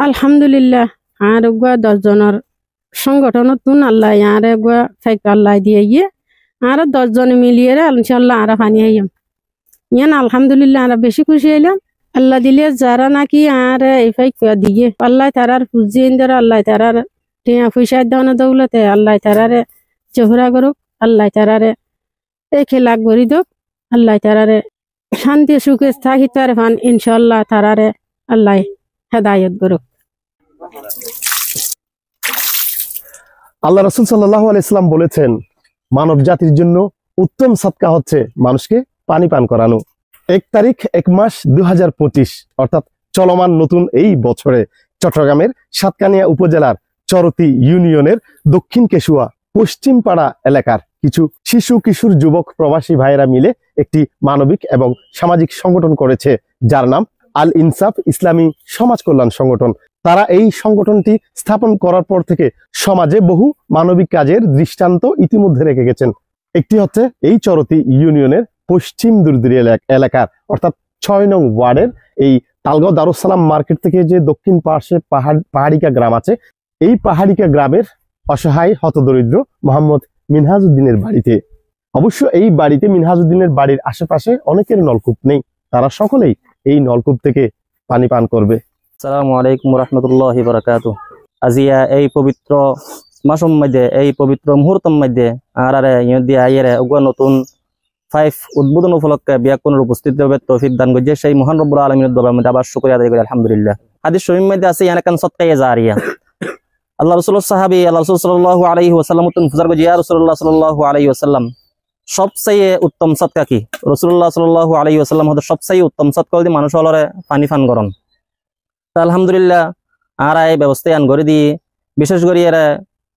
আলহামদুলিল্লাহ আর 10 জনের সংগঠনত তুন আল্লাহ আর আল্লাহ দিয়ে গিয়ে আর 10 জন মিলিয়ে ইনশাল্লাহ আর পানি আইম ইয়ান আলহামদুলিল্লাহ আর বেশি খুশি হইলাম। আল্লাহ দিলে যারা নাকি আর এই ফাইকা দিয়ে আল্লাহ তারার পুঁজি ইন্দার আল্লাহ তারার টিয়া পয়সা দাও না দৌলতে আল্লাহ তারারে চোহরা করুক, আল্লাহ তারারে খেলা করি দোক, আল্লাহ তারারে শান্তি সুখে থাকিতে পারেন ইনশাল্লাহ তারারে আল্লাহ হেদায়ত করুক। আল্লাহ রাসূল সাল্লাল্লাহু আলাইহি সাল্লাম বলেছেন, মানব জাতির জন্য উত্তম সাদকা হচ্ছে মানুষকে পানি পান করানো। 1 তারিখ 1 মাস 2025 অর্থাৎ চলমান নতুন এই বছরে চট্টগ্রামের সাতকানিয়া উপজেলার চরতি ইউনিয়নের দক্ষিণ কেশুয়া পশ্চিম পাড়া এলাকার কিছু শিশু কিশোর যুবক প্রবাসী ভাইয়েরা মিলে একটি মানবিক এবং সামাজিক সংগঠন করেছে, যার নাম আল ইনসাফ ইসলামী সমাজ কল্যাণ সংগঠন। তারা এই সংগঠনটি স্থাপন করার পর থেকে সমাজে বহু মানবিক কাজের দৃষ্টান্ত ইতিমধ্যে রেখে গেছেন। একটি হচ্ছে এই চরতি ইউনিয়নের পশ্চিম দুর্দিরি এলাকার অর্থাৎ 6 নং ওয়ার্ডের এই তালগাঁও দারুসালাম মার্কেট থেকে যে দক্ষিণ পাশে পাহাড়িকা গ্রাম আছে, এই পাহাড়িকা গ্রামের অসহায় হতদরিদ্র মোহাম্মদ মিনহাজউদ্দিনের বাড়িতে। অবশ্য এই বাড়িতে মিনহাজউদ্দিনের বাড়ির আশেপাশে অনেকের নলকূপ নেই, তারা সকলেই এই নলকূপ থেকে পানি পান করবে। আসসালামু আলাইকুম রাহমাতুল্লাহি ওয়া বারাকাতুহু। আজিয়া এই পবিত্র মাসের মধ্যে, এই পবিত্র মুহূর্তের মধ্যে আরারে ইয়দি আইরে ওগো নতুন 5 উদ্বোধন উপলক্ষে বিয়াকুনের উপস্থিতিতে তৌফিক দান করেছে সেই মহান রব্বুল আলামিনের দরবারে মধ্যে আবার শুকরিয়া আদায় করি আলহামদুলিল্লাহ। হাদিস শরীফের মধ্যে আছে ইয়ানাকান সদকায়ে জারিয়া। আল্লাহ রাসূলুল্লাহ সাহাবী আল্লাহ রাসূল সাল্লাল্লাহু আলাইহি ওয়াসাল্লাম ফুজার গো ইয়া রাসূলুল্লাহ সাল্লাল্লাহু আলাইহি ওয়াসাল্লাম সবচেয়ে উত্তম সাদকা কি? রাসূলুল্লাহ সাল্লাল্লাহু আলাইহি ওয়াসাল্লাম হতে সবচেয়ে উত্তম সাদকা হলো মানুষ হলরে পানি পান করন। আলহামদুলিল্লাহ আর এই ব্যবস্থা আন করে দিয়ে বিশেষ করে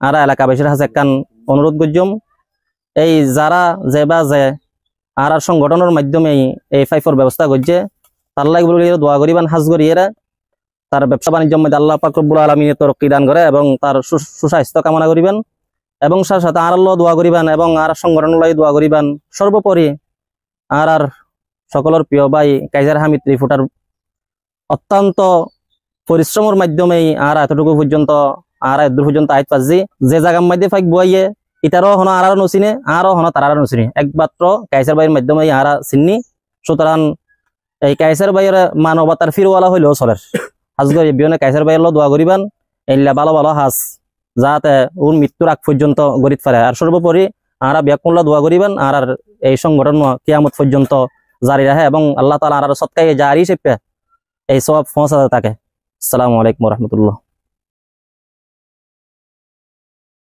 আর এলাকাবাসীর কাছে একখান অনুরোধ করজম, এই যারা যে বা যে আর সংগঠনের মাধ্যমে এই ফাইফর ব্যবস্থা করছে তার লাগে বলে দোয়া করিবান, হাজ করিয়ে তার ব্যবসা বাণিজ্যের মধ্যে আল্লাহ পাক রব্বুল আলামিন তরক্কি দান করে এবং তার সুস্বাস্থ্য কামনা করিবেন এবং সাথে সাথে আর আল্লাহ দোয়া করিবেন এবং আর সংগঠনের লাগে দোয়া করিবেন। সর্বোপরি আর সকলের প্রিয় ভাই কাইজার হামিদ রিপোর্টার অত্যন্ত পরিশ্রমের মাধ্যমে আর এতটুকু পর্যন্ত আর এদূর পর্যন্ত আইত পাচ্ছি যে জায়গার মধ্যে ফাইক বইয়ে ইটারও হন আর নচিনে আরও হন তারা নচিনে একমাত্র কাইসার ভাইয়ের মাধ্যমে আর চিনি। সুতরাং এই কাইসার ভাইয়ের মানবতার ফিরওয়ালা হইলেও চলের হাজ গরি বিয়নে কাইসার ভাইয়ের দোয়া করিবান এইলা ভালো ভালো হাজ যাতে ওর মৃত্যুর আগ পর্যন্ত গরিত পারে। আর সর্বোপরি আর ব্যাকুল্লা দোয়া করিবেন আর এই সংগঠন কিয়ামত পর্যন্ত জারি রাখে এবং আল্লাহ তাআলা আর সৎকায়ে জারি হিসেবে এই সব পৌঁছাতে থাকে। আসসালামু আলাইকুম ওয়া রাহমাতুল্লাহ।